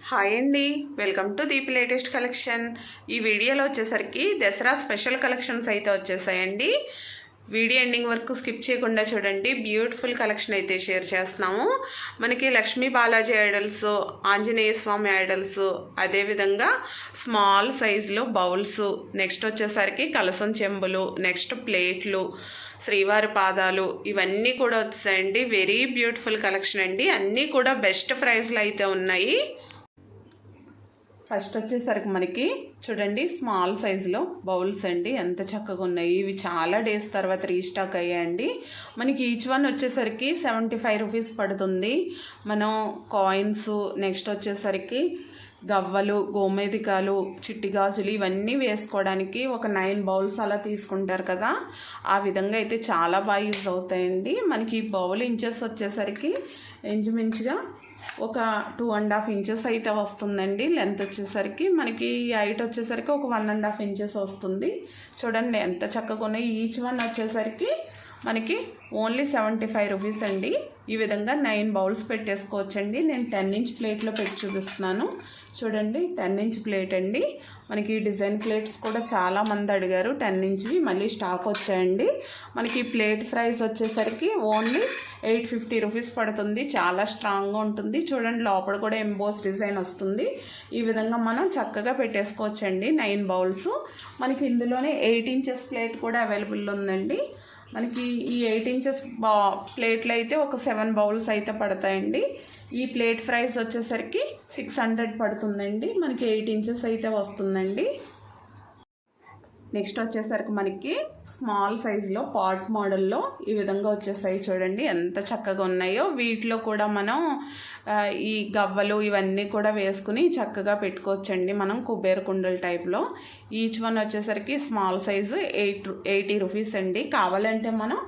Hi అండి, welcome to Deep latest collection. ఈ వీడియోలో వచ్చేసరికి దసరా స్పెషల్ కలెక్షన్స్ అయితే వచ్చేసాయండి. వీడియో ఎండింగ్ వరకు స్కిప్ చేయకుండా చూడండి. బ్యూటిఫుల్ కలెక్షన్ అయితే షేర్ చేస్తున్నాము. మనకి లక్ష్మీ బాలాజీ ఐడల్స్, ఆంజనేయ స్వామి ఐడల్స్, అదేవిధంగా స్మాల్ సైజులో బౌల్స్, నెక్స్ట్ వచ్చేసరికి కలసం చెంబులు, నెక్స్ట్ ప్లేట్లు, శ్రీవారి పాదాలు, ఇవన్నీ కూడా వచ్చాయండి. వెరీ బ్యూటిఫుల్ కలెక్షన్ అండి. అన్నీ కూడా బెస్ట్ ప్రైస్లో అయితే ఉన్నాయి. ఫస్ట్ వచ్చేసరికి మనకి చూడండి స్మాల్ సైజులో బౌల్స్ అండి, ఎంత చక్కగా ఉన్నాయి. ఇవి చాలా డేస్ తర్వాత రీస్టాక్ అయ్యాయండి. మనకి ఈచ్ వన్ వచ్చేసరికి 75 రూపీస్ పడుతుంది. మనం కాయిన్స్, నెక్స్ట్ వచ్చేసరికి గవ్వలు, గోమేదికాలు, చిట్టి గాజులు ఇవన్నీ వేసుకోవడానికి ఒక 9 బౌల్స్ అలా తీసుకుంటారు కదా, ఆ విధంగా అయితే చాలా బాగా యూజ్ అవుతాయండి. మనకి బౌల్ ఇంచెస్ వచ్చేసరికి ఇంచుమించుగా ఒక 2.5 ఇంచెస్ అయితే వస్తుందండి. లెంత్ వచ్చేసరికి మనకి హైట్ వచ్చేసరికి ఒక 1.5 ఇంచెస్ వస్తుంది. చూడండి ఎంత చక్కగా ఉన్నాయి. ఈచ్ వన్ వచ్చేసరికి మనకి ఓన్లీ 75 రూపీస్ అండి. ఈ విధంగా 9 బౌల్స్ పెట్టేసుకోవచ్చండి. నేను 10 ఇంచ్ ప్లేట్లో పెట్టి చూపిస్తున్నాను. చూడండి 10 ఇంచ్ ప్లేట్ అండి. మనకి డిజైన్ ప్లేట్స్ కూడా చాలామంది అడిగారు, 10 ఇంచ్వి మళ్ళీ స్టాక్ వచ్చాయండి. మనకి ప్లేట్ ప్రైస్ వచ్చేసరికి ఓన్లీ 850 రూపీస్ పడుతుంది. చాలా స్ట్రాంగ్గా ఉంటుంది. చూడండి లోపల కూడా ఎంబోస్ డిజైన్ వస్తుంది. ఈ విధంగా మనం చక్కగా పెట్టేసుకోవచ్చండి 9 బౌల్స్. మనకి ఇందులోనే 8 ఇంచెస్ ప్లేట్ కూడా అవైలబుల్ ఉందండి. మనకి ఈ 8 ఇంచెస్ ప్లేట్లు అయితే ఒక 7 బౌల్స్ అయితే పడతాయండి. ఈ ప్లేట్ ప్రైస్ వచ్చేసరికి 600 పడుతుందండి. మనకి 8 ఇంచెస్ అయితే వస్తుందండి. నెక్స్ట్ వచ్చేసరికి మనకి స్మాల్ సైజులో పాట్ మోడల్లో ఈ విధంగా వచ్చేసాయి. చూడండి ఎంత చక్కగా ఉన్నాయో. వీటిలో కూడా మనం ఈ గవ్వలు ఇవన్నీ కూడా వేసుకుని చక్కగా పెట్టుకోవచ్చండి మనం కుబేర కుండల టైప్లో. ఈచ్ వన్ వచ్చేసరికి స్మాల్ సైజు 80 రూపీస్ అండి. కావాలంటే మనం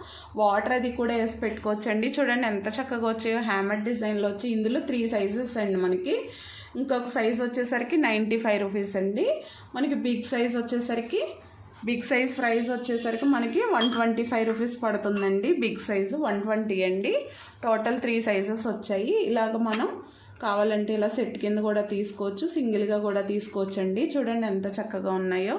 వాటర్ అది కూడా వేసి పెట్టుకోవచ్చండి. చూడండి ఎంత చక్కగా వచ్చాయో, హ్యామర్ డిజైన్లో వచ్చి. ఇందులో 3 సైజెస్ అండి. మనకి ఇంకొక సైజ్ వచ్చేసరికి 95 రూపీస్ అండి. మనకి బిగ్ సైజ్ వచ్చేసరికి ప్రైస్ వచ్చేసరికి మనకి 125 రూపీస్ పడుతుందండి. బిగ్ సైజు 120 అండి. టోటల్ 3 సైజెస్ వచ్చాయి. ఇలాగ మనం కావాలంటే ఇలా సెట్ కింద కూడా తీసుకోవచ్చు, సింగిల్గా కూడా తీసుకోవచ్చు అండి. చూడండి ఎంత చక్కగా ఉన్నాయో.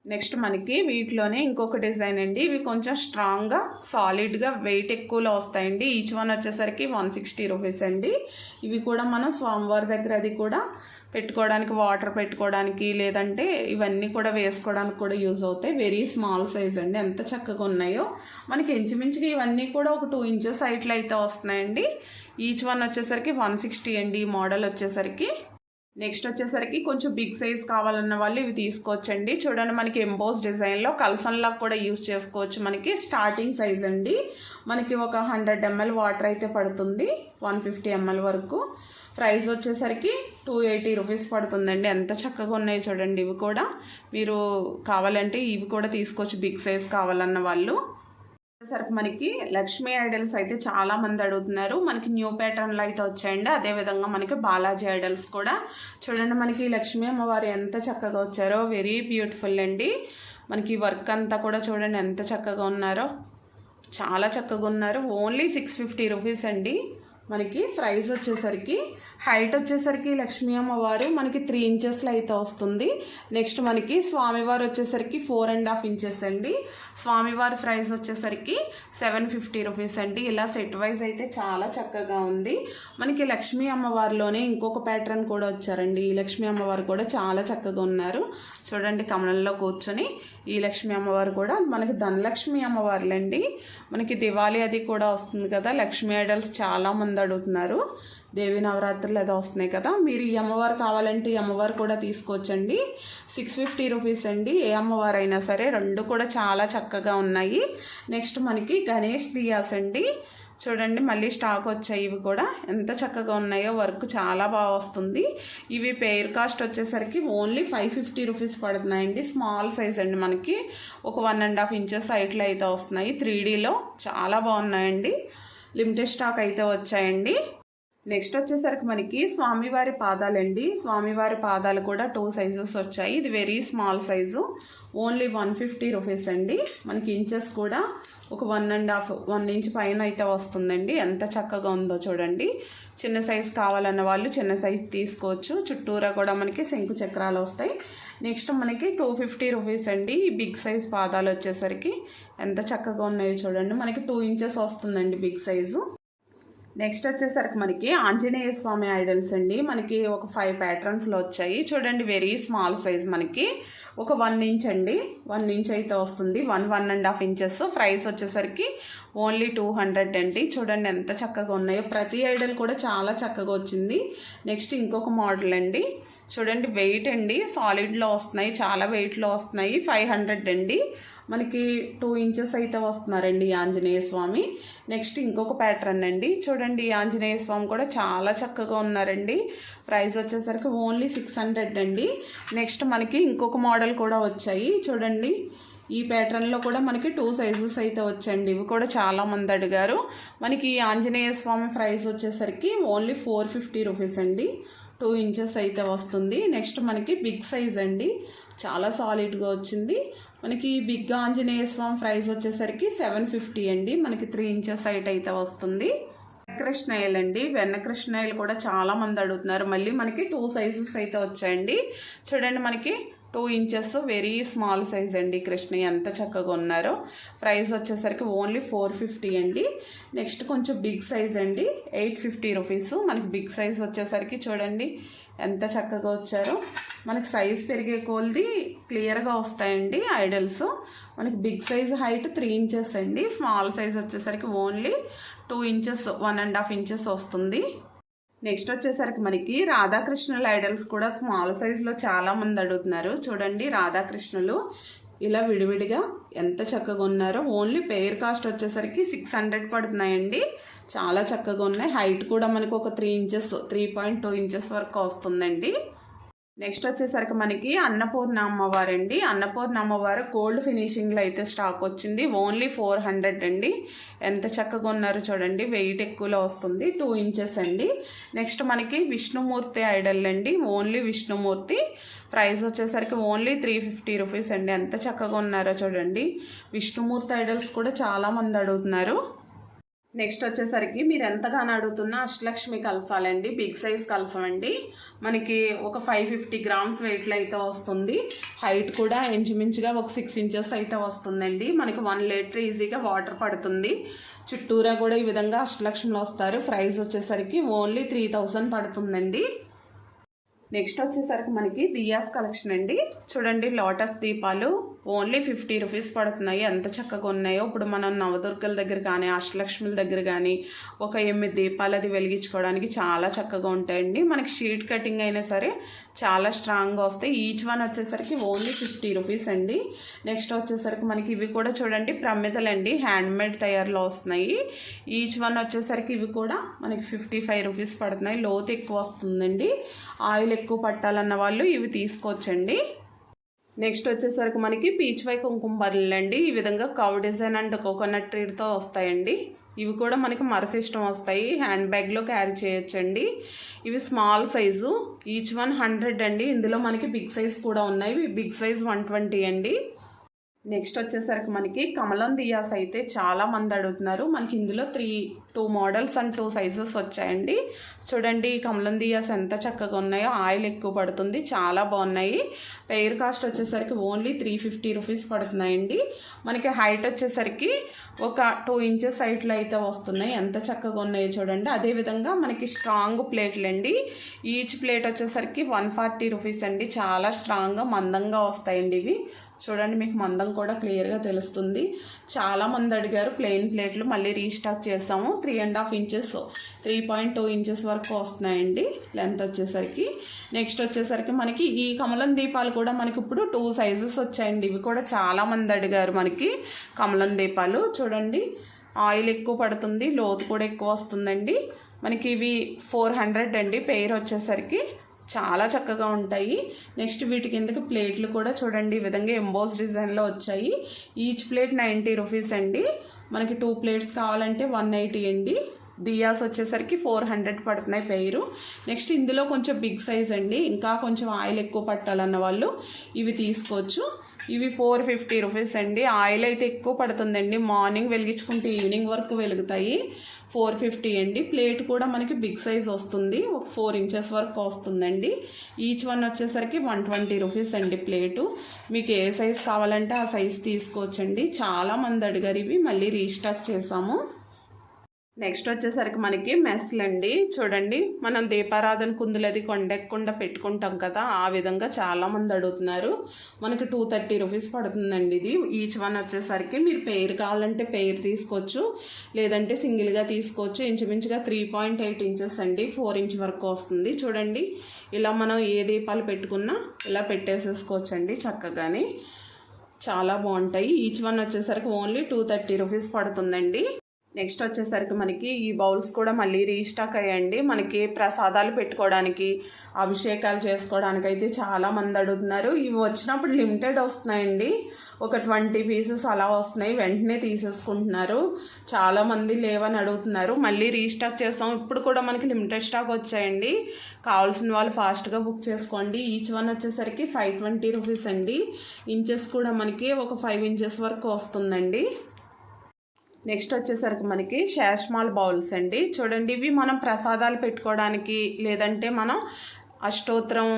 నెక్స్ట్ మనకి వీటిలోనే ఇంకొక డిజైన్ అండి. ఇవి కొంచెం స్ట్రాంగ్గా సాలిడ్గా వెయిట్ ఎక్కువలో వస్తాయండి. ఈచ్ వన్ వచ్చేసరికి 160 రూపీస్ అండి. ఇవి కూడా మనం స్వామివారి దగ్గర అది కూడా పెట్టుకోవడానికి, వాటర్ పెట్టుకోవడానికి, లేదంటే ఇవన్నీ కూడా వేసుకోవడానికి కూడా యూజ్ అవుతాయి. వెరీ స్మాల్ సైజ్ అండి. ఎంత చక్కగా ఉన్నాయో. మనకి ఇంచుమించుగా ఇవన్నీ కూడా ఒక 2 ఇంచెస్ హైట్లో అయితే వస్తున్నాయండి. ఈచ్ వన్ వచ్చేసరికి 160 అండి ఈ మోడల్ వచ్చేసరికి. నెక్స్ట్ వచ్చేసరికి కొంచెం బిగ్ సైజ్ కావాలన్న వాళ్ళు ఇవి తీసుకోవచ్చండి. చూడండి మనకి ఎంబోస్ డిజైన్లో కలసంలా కూడా యూజ్ చేసుకోవచ్చు. మనకి స్టార్టింగ్ సైజ్ అండి. మనకి ఒక 100 ml వాటర్ అయితే పడుతుంది, 150 ml వరకు. ప్రైస్ వచ్చేసరికి 280 రూపీస్ పడుతుందండి. ఎంత చక్కగా ఉన్నాయి చూడండి. ఇవి కూడా మీరు కావాలంటే ఇవి కూడా తీసుకోవచ్చు, బిగ్ సైజ్ కావాలన్న వాళ్ళు. వచ్చేసరికి మనకి లక్ష్మీ ఐడల్స్ అయితే చాలామంది అడుగుతున్నారు. మనకి న్యూ ప్యాటర్న్లో అయితే వచ్చాయండి. అదేవిధంగా మనకి బాలాజీ ఐడల్స్ కూడా చూడండి. మనకి లక్ష్మీ అమ్మవారు ఎంత చక్కగా వచ్చారో, వెరీ బ్యూటిఫుల్ అండి. మనకి వర్క్ అంతా కూడా చూడండి ఎంత చక్కగా ఉన్నారో, చాలా చక్కగా ఉన్నారు. ఓన్లీ 650 రూపీస్ అండి. మనకి ప్రైస్ వచ్చేసరికి హైట్ వచ్చేసరికి లక్ష్మీ అమ్మవారు మనకి 3 ఇంచెస్లో అయితే వస్తుంది. నెక్స్ట్ మనకి స్వామివారు వచ్చేసరికి 4.5 ఇంచెస్ అండి. స్వామివారి ప్రైస్ వచ్చేసరికి 750 రూపీస్ అండి. ఇలా సెట్ వైజ్ అయితే చాలా చక్కగా ఉంది. మనకి లక్ష్మీ అమ్మవారిలోనే ఇంకొక ప్యాటర్న్ కూడా వచ్చారండి. ఈ లక్ష్మీ అమ్మవారు కూడా చాలా చక్కగా ఉన్నారు. చూడండి కమలంలో కూర్చొని ఈ లక్ష్మీ అమ్మవారు కూడా మనకి ధనలక్ష్మి అమ్మవారులండి. మనకి దివాళీ అది కూడా వస్తుంది కదా, లక్ష్మీ ఐడల్స్ చాలామంది అడుగుతున్నారు. దేవి నవరాత్రులు అది వస్తున్నాయి కదా, మీరు ఈ అమ్మవారు కావాలంటే ఈ అమ్మవారు కూడా తీసుకోవచ్చండి. 650 రూపీస్ అండి. ఏ అమ్మవారు అయినా సరే, రెండు కూడా చాలా చక్కగా ఉన్నాయి. నెక్స్ట్ మనకి గణేష్ దియాస్ అండి. చూడండి మళ్ళీ స్టాక్ వచ్చాయి. ఇవి కూడా ఎంత చక్కగా ఉన్నాయో, వర్క్ చాలా బాగా వస్తుంది. ఇవి పెయిర్ కాస్ట్ వచ్చేసరికి ఓన్లీ 550 రూపీస్ పడుతున్నాయండి. స్మాల్ సైజ్ అండి. మనకి ఒక 1.5 ఇంచెస్ హైట్లో అయితే వస్తున్నాయి. 3Dలో చాలా బాగున్నాయండి. లిమిటెడ్ స్టాక్ అయితే వచ్చాయండి. నెక్స్ట్ వచ్చేసరికి మనకి స్వామివారి పాదాలండి. స్వామివారి పాదాలు కూడా 2 సైజెస్ వచ్చాయి. ఇది very small size, only 150 rupees అండి. మనకి ఇంచెస్ కూడా ఒక 1.5 ఇంచ్ పైన అయితే వస్తుందండి. ఎంత చక్కగా ఉందో చూడండి. చిన్న సైజు కావాలన్న వాళ్ళు చిన్న సైజు తీసుకోవచ్చు. చుట్టూరా కూడా మనకి శంకు చక్రాలు వస్తాయి. నెక్స్ట్ మనకి 250 రూపీస్ అండి. ఈ బిగ్ సైజ్ పాదాలు వచ్చేసరికి ఎంత చక్కగా ఉన్నాయో చూడండి. మనకి 2 ఇంచెస్ వస్తుందండి బిగ్ సైజు. నెక్స్ట్ వచ్చేసరికి మనకి ఆంజనేయ స్వామి ఐడల్స్ అండి. మనకి ఒక 5 ప్యాటర్న్స్లో వచ్చాయి చూడండి. వెరీ స్మాల్ సైజ్, మనకి ఒక 1 ఇంచ్ అండి. 1 ఇంచ్ అయితే వస్తుంది. 1.5 ఇంచెస్. ప్రైస్ వచ్చేసరికి ఓన్లీ 200 అండి. చూడండి ఎంత చక్కగా ఉన్నాయో. ప్రతి ఐడల్ కూడా చాలా చక్కగా వచ్చింది. నెక్స్ట్ ఇంకొక మోడల్ అండి. చూడండి వెయిట్ అండి, సాలిడ్లో వస్తున్నాయి, చాలా వెయిట్లో వస్తున్నాయి. 500 అండి. మనకి 2 ఇంచెస్ అయితే వస్తున్నారండి ఆంజనేయ స్వామి. నెక్స్ట్ ఇంకొక ప్యాటర్న్ అండి. చూడండి ఆంజనేయ స్వామి కూడా చాలా చక్కగా ఉన్నారండి. ప్రైస్ వచ్చేసరికి ఓన్లీ 600 అండి. నెక్స్ట్ మనకి ఇంకొక మోడల్ కూడా వచ్చాయి చూడండి. ఈ ప్యాటర్న్లో కూడా మనకి 2 సైజెస్ అయితే వచ్చాయండి. ఇవి కూడా చాలామంది అడిగారు. మనకి ఆంజనేయ స్వామి ప్రైస్ వచ్చేసరికి ఓన్లీ 450 రూపీస్ అండి. 2 ఇంచెస్ అయితే వస్తుంది. నెక్స్ట్ మనకి బిగ్ సైజ్ అండి, చాలా సాలిడ్గా వచ్చింది. మనకి బిగ్ ఆంజనేయ స్వామి ప్రైస్ వచ్చేసరికి 750 అండి. మనకి 3 ఇంచెస్ హైట్ అయితే వస్తుంది. కృష్ణయ్యలు అండి. వెన్న కృష్ణయ్యలు కూడా చాలా మంది అడుగుతున్నారు. మళ్ళీ మనకి 2 సైజెస్ అయితే వచ్చాయండి. చూడండి మనకి 2 ఇంచెస్ వెరీ స్మాల్ సైజ్ అండి. కృష్ణయ్య ఎంత చక్కగా ఉన్నారో. ప్రైస్ వచ్చేసరికి ఓన్లీ 450 అండి. నెక్స్ట్ కొంచెం బిగ్ సైజ్ అండి, 850 రూపీస్. మనకి బిగ్ సైజ్ వచ్చేసరికి చూడండి ఎంత చక్కగా వచ్చారో. మనకి సైజ్ పెరిగే కొలది క్లియర్గా వస్తాయండి ఐడల్స్. మనకి బిగ్ సైజ్ హైట్ 3 ఇంచెస్ అండి. స్మాల్ సైజ్ వచ్చేసరికి ఓన్లీ 2 ఇంచెస్, 1.5 ఇంచెస్ వస్తుంది. నెక్స్ట్ వచ్చేసరికి మనకి రాధాకృష్ణుల ఐడల్స్ కూడా స్మాల్ సైజులో చాలామంది అడుగుతున్నారు. చూడండి రాధాకృష్ణులు ఇలా విడివిడిగా ఎంత చక్కగా ఉన్నారో. ఓన్లీ పెయిర్ కాస్ట్ వచ్చేసరికి 600 పడుతున్నాయండి. చాలా చక్కగా ఉన్నాయి. హైట్ కూడా మనకు ఒక 3 ఇంచెస్, 3.2 ఇంచెస్ వరకు వస్తుందండి. నెక్స్ట్ వచ్చేసరికి మనకి అన్నపూర్ణ అమ్మవారు అండి. అన్నపూర్ణ అమ్మవారు గోల్డ్ ఫినిషింగ్లో అయితే స్టాక్ వచ్చింది. ఓన్లీ 400 అండి. ఎంత చక్కగా ఉన్నారు చూడండి. వెయిట్ ఎక్కువలో వస్తుంది. 2 ఇంచెస్ అండి. నెక్స్ట్ మనకి విష్ణుమూర్తి ఐడల్ అండి. ఓన్లీ విష్ణుమూర్తి. ప్రైస్ వచ్చేసరికి ఓన్లీ 350 రూపీస్ అండి. ఎంత చక్కగా ఉన్నారో చూడండి. విష్ణుమూర్తి ఐడల్స్ కూడా చాలామంది అడుగుతున్నారు. నెక్స్ట్ వచ్చేసరికి మీరు ఎంతగానో అడుగుతున్న అష్టలక్ష్మి కలసాలండి. బిగ్ సైజ్ కలసం అండి. మనకి ఒక 550 గ్రామ్స్ వెయిట్లో అయితే వస్తుంది. హైట్ కూడా ఇంచుమించుగా ఒక 6 ఇంచెస్ అయితే వస్తుందండి. మనకి 1 లీటర్ ఈజీగా వాటర్ పడుతుంది. చుట్టూరా కూడా ఈ విధంగా అష్టలక్ష్మిలో వస్తారు. ప్రైస్ వచ్చేసరికి ఓన్లీ 3000 పడుతుందండి. నెక్స్ట్ వచ్చేసరికి మనకి దియాస్ కలెక్షన్ అండి. చూడండి లోటస్ దీపాలు ఓన్లీ 50 రూపీస్ పడుతున్నాయి. ఎంత చక్కగా ఉన్నాయో. ఇప్పుడు మనం నవదుర్గల దగ్గర కానీ అష్టలక్ష్మిల దగ్గర కానీ ఒక 8 దీపాలు అది వెలిగించుకోవడానికి చాలా చక్కగా ఉంటాయండి. మనకి షీట్ కటింగ్ అయినా సరే చాలా స్ట్రాంగ్గా వస్తాయి. ఈచ్ వన్ వచ్చేసరికి ఓన్లీ 50 రూపీస్ అండి. నెక్స్ట్ వచ్చేసరికి మనకి ఇవి కూడా చూడండి ప్రమిదలండి, హ్యాండ్మేడ్ తయారులో వస్తున్నాయి. ఈచ్ వన్ వచ్చేసరికి ఇవి కూడా మనకి 55 రూపీస్ పడుతున్నాయి. లోతు ఎక్కువ వస్తుందండి. ఆయిల్ ఎక్కువ పట్టాలన్న వాళ్ళు ఇవి తీసుకోవచ్చండి. నెక్స్ట్ వచ్చేసరికి మనకి పీచ్ వై కుంకుమ బర్రెలు అండి. ఈ విధంగా కవ్ డిజైన్ అండ్ కోకోనట్ ట్రీతో వస్తాయండి. ఇవి కూడా మనకి మరసిస్టం వస్తాయి. హ్యాండ్ బ్యాగ్లో క్యారీ చేయొచ్చండి. ఇవి స్మాల్ సైజు, ఈచ్ వన్ 100 అండి. ఇందులో మనకి బిగ్ సైజ్ కూడా ఉన్నాయి. బిగ్ సైజ్ 120 అండి. నెక్స్ట్ వచ్చేసరికి మనకి కమలం దియాస్ అయితే చాలా మంది అడుగుతున్నారు. మనకి ఇందులో 2 మోడల్స్ అండ్ 2 సైజెస్ వచ్చాయండి. చూడండి కమలం దియాస్ ఎంత చక్కగా ఉన్నాయో. ఆయిల్ ఎక్కువ పడుతుంది, చాలా బాగున్నాయి. పెయిర్ కాస్ట్ వచ్చేసరికి ఓన్లీ 350 రూపీస్ పడుతున్నాయండి. మనకి హైట్ వచ్చేసరికి ఒక 2 ఇంచెస్ హైట్లో అయితే వస్తున్నాయి. ఎంత చక్కగా ఉన్నాయో చూడండి. అదేవిధంగా మనకి స్ట్రాంగ్ ప్లేట్లు అండి. ఈచ్ ప్లేట్ వచ్చేసరికి 140 రూపీస్ అండి. చాలా స్ట్రాంగ్గా మందంగా వస్తాయండి ఇవి. చూడండి మీకు మందం కూడా క్లియర్గా తెలుస్తుంది. చాలామంది అడిగారు ప్లెయిన్ ప్లేట్లు, మళ్ళీ రీస్టాక్ చేసాము. 3.5 ఇంచెస్, 3.2 ఇంచెస్ వరకు వస్తున్నాయండి లెంత్ వచ్చేసరికి. నెక్స్ట్ వచ్చేసరికి మనకి ఈ కమలం దీపాలు కూడా మనకి ఇప్పుడు 2 సైజెస్ వచ్చాయండి. ఇవి కూడా చాలామంది అడిగారు మనకి కమలం దీపాలు. చూడండి ఆయిల్ ఎక్కువ పడుతుంది, లోతు కూడా ఎక్కువ వస్తుందండి. మనకి ఇవి 400 అండి. పెయిర్ వచ్చేసరికి చాలా చక్కగా ఉంటాయి. నెక్స్ట్ వీటి కిందకి ప్లేట్లు కూడా చూడండి ఈ విధంగా ఎంబోస్ డిజైన్లో వచ్చాయి. ఈచ్ ప్లేట్ 90 రూపీస్ అండి. మనకి 2 ప్లేట్స్ కావాలంటే 180 అండి. దియాస్ వచ్చేసరికి 400 పడుతున్నాయి పెయిరు. నెక్స్ట్ ఇందులో కొంచెం బిగ్ సైజ్ అండి, ఇంకా కొంచెం ఆయిల్ ఎక్కువ పట్టాలన్న వాళ్ళు ఇవి తీసుకోవచ్చు. ఇవి 450 రూపీస్ అండి. ఆయిల్ అయితే ఎక్కువ పడుతుందండి, మార్నింగ్ వెలిగించుకుంటే ఈవినింగ్ వరకు వెలుగుతాయి. 450 అండి. ప్లేట్ కూడా మనకి బిగ్ సైజ్ వస్తుంది, ఒక 4 ఇంచెస్ వరకు వస్తుందండి. ఈచ్ వన్ వచ్చేసరికి 120 రూపీస్ అండి ప్లేటు. మీకు ఏ సైజ్ కావాలంటే ఆ సైజ్ తీసుకోవచ్చండి. చాలామంది అడిగారు, ఇవి మళ్ళీ రీస్టాక్ చేసాము. నెక్స్ట్ వచ్చేసరికి మనకి మెస్లు అండి. చూడండి, మనం దీపారాధన కుందులది కొండెక్కకుండా పెట్టుకుంటాం కదా, ఆ విధంగా చాలామంది అడుగుతున్నారు. మనకి 230 రూపీస్ పడుతుందండి ఇది. ఈచ్ వన్ వచ్చేసరికి మీరు పెయిర్ కావాలంటే పెయిర్ తీసుకోవచ్చు, లేదంటే సింగిల్గా తీసుకోవచ్చు. ఇంచుమించుగా 3.8 ఇంచెస్ అండి, 4 ఇంచ్ వరకు వస్తుంది. చూడండి, ఇలా మనం ఏ దీపాలు పెట్టుకున్నా ఇలా పెట్టేసేసుకోవచ్చు అండి చక్కగాని. చాలా బాగుంటాయి. ఈచ్ వన్ వచ్చేసరికి ఓన్లీ 230 రూపీస్ పడుతుందండి. నెక్స్ట్ వచ్చేసరికి మనకి ఈ బౌల్స్ కూడా మళ్ళీ రీస్టాక్ అయ్యండి. మనకి ప్రసాదాలు పెట్టుకోవడానికి, అభిషేకాలు చేసుకోవడానికి అయితే చాలామంది అడుగుతున్నారు. ఇవి వచ్చినప్పుడు లిమిటెడ్ వస్తున్నాయండి, ఒక 20 పీసెస్ అలా వస్తున్నాయి, వెంటనే తీసేసుకుంటున్నారు. చాలామంది లేవని అడుగుతున్నారు, మళ్ళీ రీస్టాక్ చేస్తాం. ఇప్పుడు కూడా మనకి లిమిటెడ్ స్టాక్ వచ్చాయండి, కావాల్సిన వాళ్ళు ఫాస్ట్గా బుక్ చేసుకోండి. ఈచ్ వన్ వచ్చేసరికి 520 రూపీస్ అండి. ఇంచెస్ కూడా మనకి ఒక 5 ఇంచెస్ వరకు వస్తుందండి. నెక్స్ట్ వచ్చేసరికి మనకి శాష్మాల్ బౌల్స్ అండి. చూడండి, ఇవి మనం ప్రసాదాలు పెట్టుకోవడానికి, లేదంటే మనం అష్టోత్తరం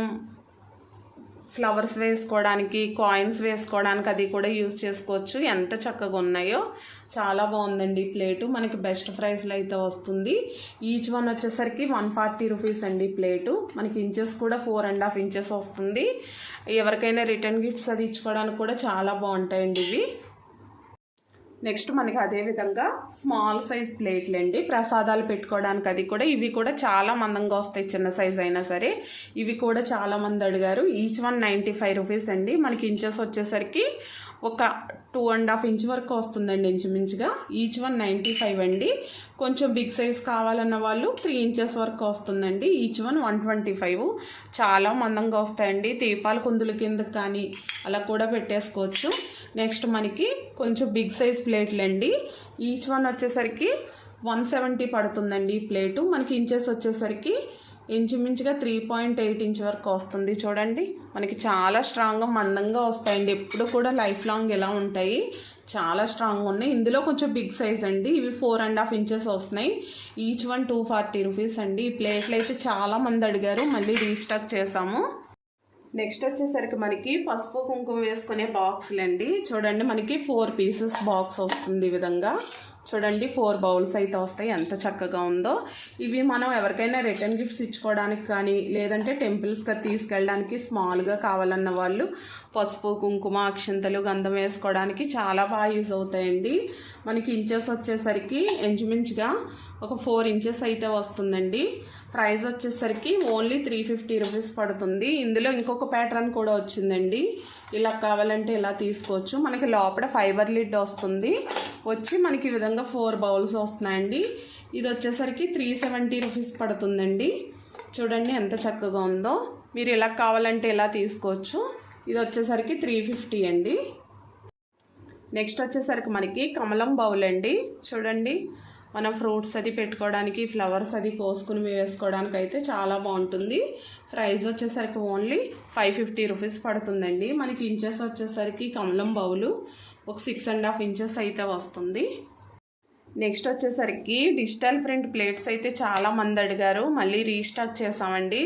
ఫ్లవర్స్ వేసుకోవడానికి, కాయిన్స్ వేసుకోవడానికి అది కూడా యూజ్ చేసుకోవచ్చు. ఎంత చక్కగా ఉన్నాయో, చాలా బాగుందండి ప్లేటు. మనకి బెస్ట్ ప్రైస్లో అయితే వస్తుంది. ఈచ్ వన్ వచ్చేసరికి 140 రూపీస్ అండి ప్లేటు. మనకి ఇంచెస్ కూడా 4.5 ఇంచెస్ వస్తుంది. ఎవరికైనా రిటర్న్ గిఫ్ట్స్ అది ఇచ్చుకోవడానికి కూడా చాలా బాగుంటాయండి ఇవి. నెక్స్ట్ మనకి అదేవిధంగా స్మాల్ సైజ్ ప్లేట్లు అండి, ప్రసాదాలు పెట్టుకోవడానికి. అది కూడా ఇవి కూడా చాలా మందంగా వస్తాయి, చిన్న సైజ్ అయినా సరే. ఇవి కూడా చాలామంది అడిగారు. ఈచ్ వన్ 95 రూపీస్ అండి. మనకి ఇంచెస్ వచ్చేసరికి ఒక 2.5 ఇంచ్ వరకు వస్తుందండి ఇంచుమించుగా. ఈచ్ వన్ 95 అండి. కొంచెం బిగ్ సైజ్ కావాలన్న వాళ్ళు 3 ఇంచెస్ వరకు వస్తుందండి. Each one 125. చాలా మందంగా వస్తాయండి, దీపాల కుందుల కిందకి కానీ అలా కూడా పెట్టేసుకోవచ్చు. నెక్స్ట్ మనకి కొంచెం బిగ్ సైజ్ ప్లేట్లు అండి. ఈచ్ వన్ వచ్చేసరికి 170 పడుతుందండి ఈ ప్లేటు. మనకి ఇంచెస్ వచ్చేసరికి ఇంచుమించుగా 3.8 ఇంచ్ వరకు వస్తుంది. చూడండి, మనకి చాలా స్ట్రాంగ్గా మందంగా వస్తాయండి, ఎప్పుడు కూడా లైఫ్ లాంగ్ ఎలా ఉంటాయి, చాలా స్ట్రాంగ్గా ఉన్నాయి. ఇందులో కొంచెం బిగ్ సైజ్ అండి, ఇవి 4.5 ఇంచెస్ వస్తున్నాయి. ఈచ్ వన్ 240 రూపీస్ అండి. ఈ ప్లేట్లు అయితే చాలా మంది అడిగారు, మళ్ళీ రీస్టాక్ చేసాము. నెక్స్ట్ వచ్చేసరికి మనకి పసుపు కుంకుమ వేసుకునే బాక్సులు అండి. చూడండి, మనకి 4 పీసెస్ బాక్స్ వస్తుంది ఈ విధంగా. చూడండి, 4 బౌల్స్ అయితే వస్తాయి, ఎంత చక్కగా ఉందో. ఇవి మనం ఎవరికైనా రిటర్న్ గిఫ్ట్స్ ఇచ్చుకోవడానికి కానీ, లేదంటే టెంపుల్స్కి తీసుకెళ్ళడానికి స్మాల్గా కావాలన్న వాళ్ళు పసుపు కుంకుమ అక్షంతలు గంధం వేసుకోవడానికి చాలా బాగా యూజ్ అవుతాయండి. మనకి ఇంచెస్ వచ్చేసరికి ఇంచుమించుగా ఒక 4 ఇంచెస్ అయితే వస్తుందండి. ప్రైస్ వచ్చేసరికి ఓన్లీ 350 రూపీస్ పడుతుంది. ఇందులో ఇంకొక ప్యాటర్న్ కూడా వచ్చిందండి, ఇలా కావాలంటే ఇలా తీసుకోవచ్చు. మనకి లోపల ఫైబర్ లిడ్ వస్తుంది, వచ్చి మనకి ఈ విధంగా 4 బౌల్స్ వస్తున్నాయండి. ఇది వచ్చేసరికి 370 రూపీస్ పడుతుందండి. చూడండి ఎంత చక్కగా ఉందో. మీరు ఇలా కావాలంటే ఇలా తీసుకోవచ్చు. ఇది వచ్చేసరికి 350 అండి. నెక్స్ట్ వచ్చేసరికి మనకి కమలం బౌల్ అండి. చూడండి, మనం ఫ్రూట్స్ అది పెట్టుకోవడానికి, ఫ్లవర్స్ అది కోసుకుని వేసుకోవడానికి అయితే చాలా బాగుంటుంది. ప్రైస్ వచ్చేసరికి ఓన్లీ 550 రూపీస్ పడుతుందండి. మనకి ఇంచెస్ వచ్చేసరికి కమలం బౌలు ఒక 6.5 ఇంచెస్ అయితే వస్తుంది. నెక్స్ట్ వచ్చేసరికి డిజిటల్ ప్రింట్ ప్లేట్స్ అయితే చాలా మంది అడిగారు, మళ్ళీ రీస్టాక్ చేసామండి.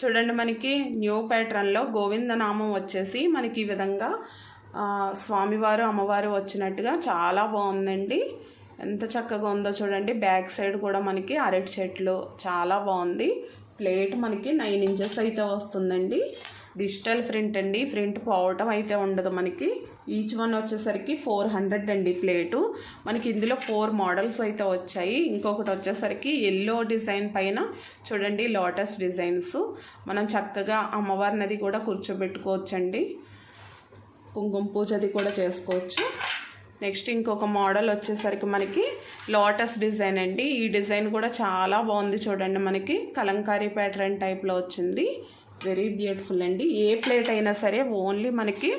చూడండి, మనకి న్యూ ప్యాటర్న్లో గోవిందనామం వచ్చేసి మనకి ఈ విధంగా స్వామివారు అమ్మవారు వచ్చినట్టుగా చాలా బాగుందండి. ఎంత చక్కగా ఉందో చూడండి. బ్యాక్ సైడ్ కూడా మనకి అరటి చెట్లు, చాలా బాగుంది. ప్లేట్ మనకి 9 ఇంచెస్ అయితే వస్తుందండి. డిజిటల్ ప్రింట్ అండి, ప్రింట్ పోవటం అయితే ఉండదు మనకి. ఈచ్ వన్ వచ్చేసరికి 400 అండి ప్లేటు. మనకి ఇందులో 4 మోడల్స్ అయితే వచ్చాయి. ఇంకొకటి వచ్చేసరికి ఎల్లో డిజైన్ పైన చూడండి లోటస్ డిజైన్స్. మనం చక్కగా అమ్మవారిని అది కూడా కూర్చోబెట్టుకోవచ్చండి, కుంకుమ పూజ అది కూడా చేసుకోవచ్చు. నెక్స్ట్ ఇంకొక మోడల్ వచ్చేసరికి మనకి లోటస్ డిజైన్ అండి. ఈ డిజైన్ కూడా చాలా బాగుంది. చూడండి, మనకి కలంకారీ ప్యాటర్న్ టైప్లో వచ్చింది. వెరీ బ్యూటిఫుల్ అండి. ఏ ప్లేట్ అయినా సరే ఓన్లీ మనకి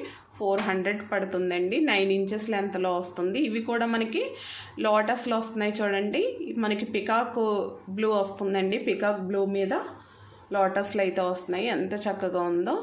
400 పడుతుందండి. 9 ఇంచెస్ లెంత్లో వస్తుంది. ఇవి కూడా మనకి లోటస్లో వస్తున్నాయి చూడండి. మనకి పికాక్ బ్లూ వస్తుందండి. పికాక్ బ్లూ మీద లోటస్లు అయితే వస్తున్నాయి. ఎంత చక్కగా ఉందో.